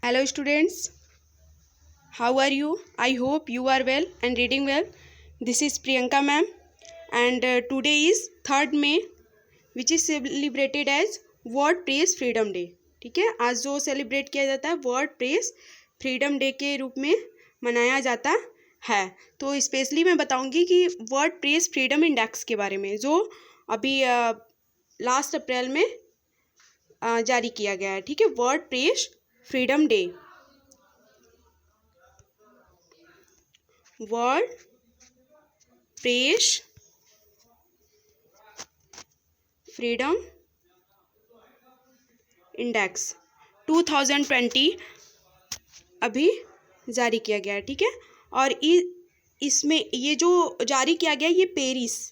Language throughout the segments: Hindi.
Hello students, how are you? I hope you are well and reading well. This is Priyanka ma'am and today is 3rd May which is celebrated as word press freedom day. ठीक है, आज जो सेलिब्रेट किया जाता है वर्ड प्रेस फ्रीडम डे के रूप में मनाया जाता है. तो स्पेशली मैं बताऊंगी कि वर्ड प्रेस फ्रीडम इंडेक्स के बारे में जो अभी लास्ट अप्रैल में जारी किया गया है. ठीक है, word press freedom day, word press freedom index 2020 अभी जारी किया गया है. ठीक है, और इसमें ये जो जारी किया गया ये पेरिस,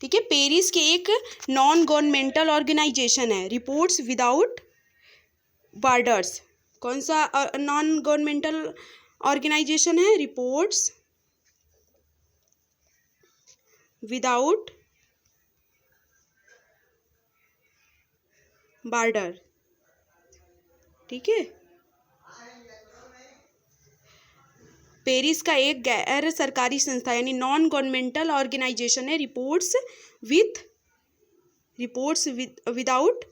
ठीक है, पेरिस के एक नॉन गवर्नमेंटल ऑर्गेनाइजेशन है, रिपोर्ट्स विदाउट बॉर्डर्स. कौन सा नॉन गवर्नमेंटल ऑर्गेनाइजेशन है? Reports without border. ठीक है, पेरिस का एक गैर सरकारी संस्था यानी नॉन गवर्नमेंटल ऑर्गेनाइजेशन है, रिपोर्ट्स विदाउट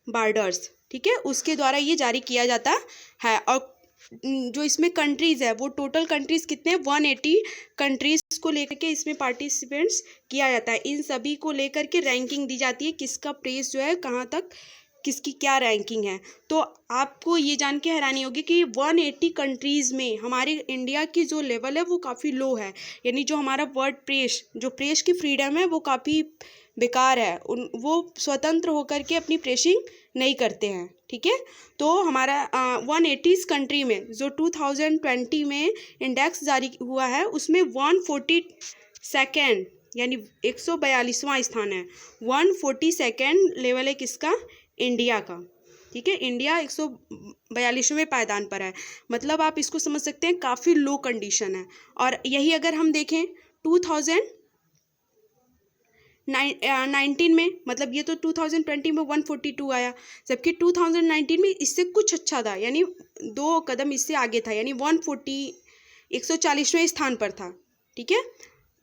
बॉर्डर्स. ठीक है, उसके द्वारा ये जारी किया जाता है. और जो इसमें कंट्रीज़ है वो टोटल कंट्रीज़ कितने हैं? 180 कंट्रीज़ को लेकर के इसमें पार्टिसिपेंट्स किया जाता है. इन सभी को लेकर के रैंकिंग दी जाती है, किसका प्रेस जो है कहाँ तक किसकी क्या रैंकिंग है. तो आपको ये जान के हैरानी होगी कि 180 कंट्रीज़ में हमारे इंडिया की जो लेवल है वो काफ़ी लो है. यानी जो हमारा वर्ड प्रेस, जो प्रेस की फ्रीडम है वो काफ़ी बेकार है. वो स्वतंत्र होकर के अपनी प्रेसिंग नहीं करते हैं. ठीक है, तो हमारा 180 कंट्री में जो 2020 में इंडेक्स जारी हुआ है उसमें 142nd यानी 142वां स्थान है. 142nd लेवल है किसका? इंडिया का. ठीक है, इंडिया 142वें पायदान पर है. मतलब आप इसको समझ सकते हैं काफ़ी लो कंडीशन है. और यही अगर हम देखें 2019 में, मतलब ये तो 2020 में 142 आया, जबकि 2019 में इससे कुछ अच्छा था, यानी 2 कदम इससे आगे था, यानी 140वें स्थान पर था. ठीक है,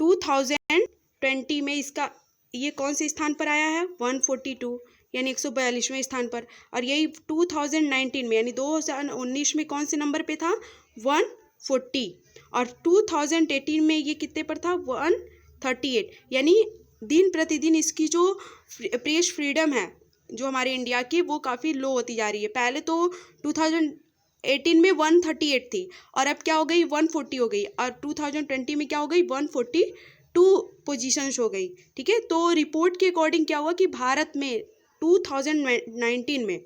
2020 में इसका ये कौन से स्थान पर आया है? 142 यानी 142वें स्थान पर. और यही 2019 में यानी 2019 में कौन से नंबर पे था? 140. और 2018 में ये कितने पर था? 138. यानी दिन प्रतिदिन इसकी जो प्रेस फ्रीडम है जो हमारे इंडिया की वो काफ़ी लो होती जा रही है. पहले तो 2018 में 138 थी और अब क्या हो गई? 140 हो गई. और 2020 में क्या हो गई? 142 पोजीशंस हो गई. ठीक है, तो रिपोर्ट के अकॉर्डिंग क्या हुआ कि भारत में 2019 में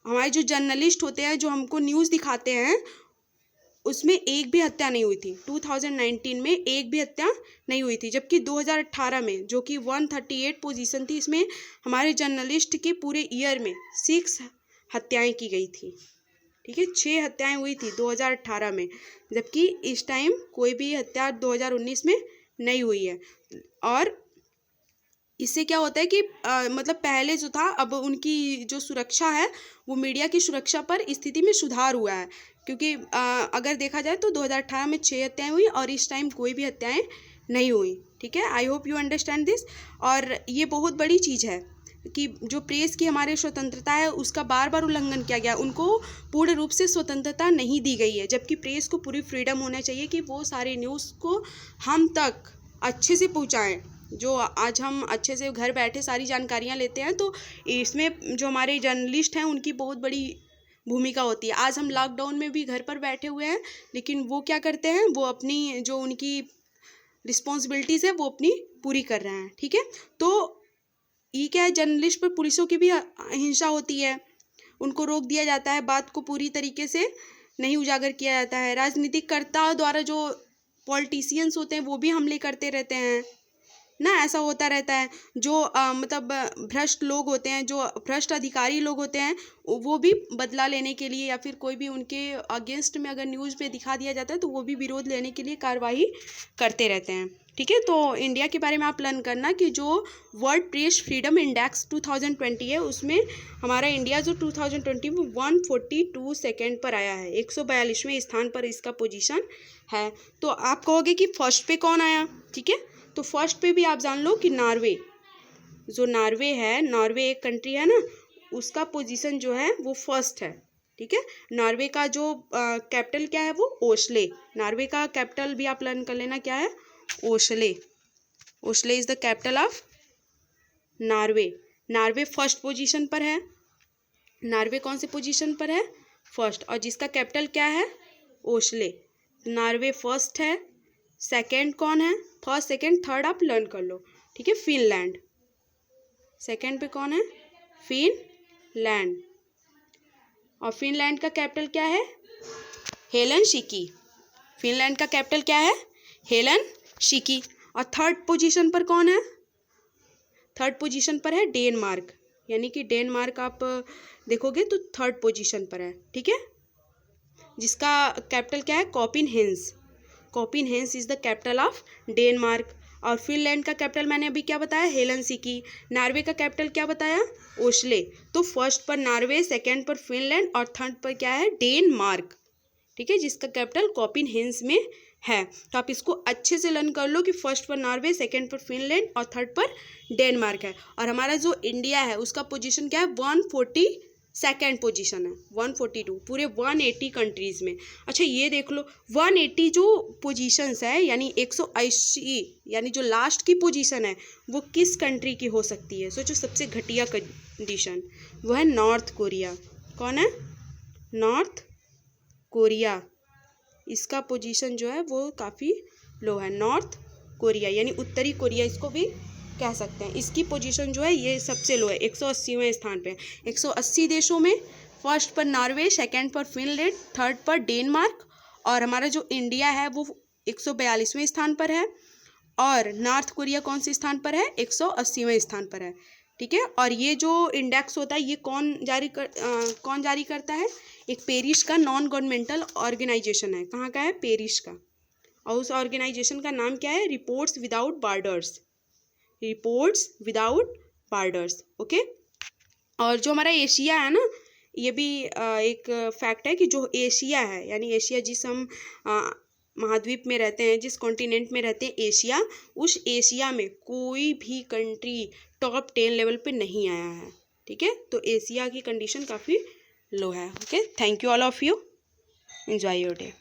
हमारे जो जर्नलिस्ट होते हैं जो हमको न्यूज़ दिखाते हैं उसमें एक भी हत्या नहीं हुई थी. 2019 में एक भी हत्या नहीं हुई थी, जबकि 2018 में जो कि 138 पोजीशन थी इसमें हमारे जर्नलिस्ट के पूरे ईयर में 6 हत्याएं की गई थी. ठीक है, 6 हत्याएं हुई थी 2018 में, जबकि इस टाइम कोई भी हत्या 2019 में नहीं हुई है. और इससे क्या होता है कि मतलब पहले जो था अब उनकी जो सुरक्षा है वो मीडिया की सुरक्षा पर स्थिति में सुधार हुआ है. क्योंकि अगर देखा जाए तो 2018 में 6 हत्याएं हुई और इस टाइम कोई भी हत्याएं नहीं हुई. ठीक है, I hope you understand this. और ये बहुत बड़ी चीज़ है कि जो प्रेस की हमारी स्वतंत्रता है उसका बार बार उल्लंघन किया गया. उनको पूर्ण रूप से स्वतंत्रता नहीं दी गई है, जबकि प्रेस को पूरी फ्रीडम होना चाहिए कि वो सारे न्यूज़ को हम तक अच्छे से पहुँचाएँ. जो आज हम अच्छे से घर बैठे सारी जानकारियाँ लेते हैं, तो इसमें जो हमारे जर्नलिस्ट हैं उनकी बहुत बड़ी भूमिका होती है. आज हम लॉकडाउन में भी घर पर बैठे हुए हैं, लेकिन वो क्या करते हैं? वो अपनी जो उनकी रिस्पॉन्सिबिलिटीज़ है वो अपनी पूरी कर रहे हैं. ठीक है, तो ये क्या है, जर्नलिस्ट पर पुलिसों की भी हिंसा होती है, उनको रोक दिया जाता है, बात को पूरी तरीके से नहीं उजागर किया जाता है. राजनीतिककर्ता द्वारा जो पॉलिटिशियंस होते हैं वो भी हमले करते रहते हैं. ना, ऐसा होता रहता है। जो मतलब भ्रष्ट लोग होते हैं, जो भ्रष्ट अधिकारी लोग होते हैं, वो भी बदला लेने के लिए या फिर कोई भी उनके अगेंस्ट में अगर न्यूज़ पे दिखा दिया जाता है तो वो भी विरोध लेने के लिए कार्रवाई करते रहते हैं। ठीक है, तो इंडिया के बारे में आप लर्न करना कि जो वर्ल्ड प्रेस फ्रीडम इंडेक्स 2020 है उसमें हमारा इंडिया जो 2020 में 142 सेकेंड पर आया है, 142वें स्थान पर इसका पोजीशन है। तो आप कहोगे कि फर्स्ट पे कौन आया, ठीक है, तो फर्स्ट पे भी आप जान लो कि नॉर्वे, जो नॉर्वे है, नॉर्वे एक कंट्री है ना, उसका पोजीशन जो है वो फर्स्ट है। ठीक है, नॉर्वे का जो कैपिटल क्या है वो ओस्ले, नॉर्वे का कैपिटल भी आप लर्न कर लेना क्या है, ओस्ले। ओस्ले is the capital of Norway. Norway first position पर है। नॉर्वे कौन से पोजीशन पर है, फर्स्ट, और जिसका कैपिटल क्या है, ओस्ले। नॉर्वे फर्स्ट है। सेकंड कौन है, फर्स्ट सेकंड थर्ड आप लर्न कर लो। ठीक है, फिनलैंड सेकंड पे कौन है, फिनलैंड, और फिनलैंड का कैपिटल क्या है, हेलसिंकी। फिनलैंड का कैपिटल क्या है, हेलसिंकी। और थर्ड पोजीशन पर कौन है, थर्ड पोजीशन पर है डेनमार्क, यानी कि डेनमार्क आप देखोगे तो थर्ड पोजीशन पर है। ठीक है, जिसका कैपिटल क्या है, Copenhagen. Copenhagen is the capital of Denmark. और फिनलैंड का कैपिटल मैंने अभी क्या बताया, हेलसिंकी। नॉर्वे का कैपिटल क्या बताया, ओस्ले। तो फर्स्ट पर नॉर्वे, सेकंड पर फिनलैंड और थर्ड पर क्या है, डेनमार्क। ठीक है, जिसका कैपिटल कोपेनहेगन में है। तो आप इसको अच्छे से लर्न कर लो कि फर्स्ट पर नॉर्वे, सेकंड पर फिनलैंड और थर्ड पर डेनमार्क है। और हमारा जो इंडिया है उसका पोजीशन क्या है, 142 पोजीशन है, 142 पूरे 180 कंट्रीज़ में। अच्छा ये देख लो 180 जो पोजीशंस है, यानी 180, यानी जो लास्ट की पोजीशन है वो किस कंट्री की हो सकती है, सोचो। सबसे घटिया कंडीशन वो है नॉर्थ कोरिया। कौन है, नॉर्थ कोरिया। इसका पोजीशन जो है वो काफ़ी लो है, नॉर्थ कोरिया, यानी उत्तरी कोरिया इसको भी कह सकते हैं। इसकी पोजीशन जो है ये सबसे लो है, 180वें स्थान पे। 180 देशों में फर्स्ट पर नॉर्वे, सेकंड पर फिनलैंड, थर्ड पर डेनमार्क, और हमारा जो इंडिया है वो 142वें स्थान पर है। और नॉर्थ कोरिया कौन से स्थान पर है, 180वें स्थान पर है। ठीक है, और ये जो इंडेक्स होता है ये कौन जारी करता है, एक पेरिस का नॉन गवर्नमेंटल ऑर्गेनाइजेशन है। कहाँ का है, पेरिस का। और उस ऑर्गेनाइजेशन का नाम क्या है, reports without borders. Reports without borders, okay. और जो हमारा एशिया है ना, ये भी एक फैक्ट है कि जो एशिया है, यानी एशिया जिस हम महाद्वीप में रहते हैं, जिस कॉन्टिनेंट में रहते हैं एशिया, उस एशिया में कोई भी कंट्री टॉप 10 लेवल पे नहीं आया है। ठीक है, तो एशिया की कंडीशन काफ़ी लो है। Okay, thank you all of you, enjoy your day.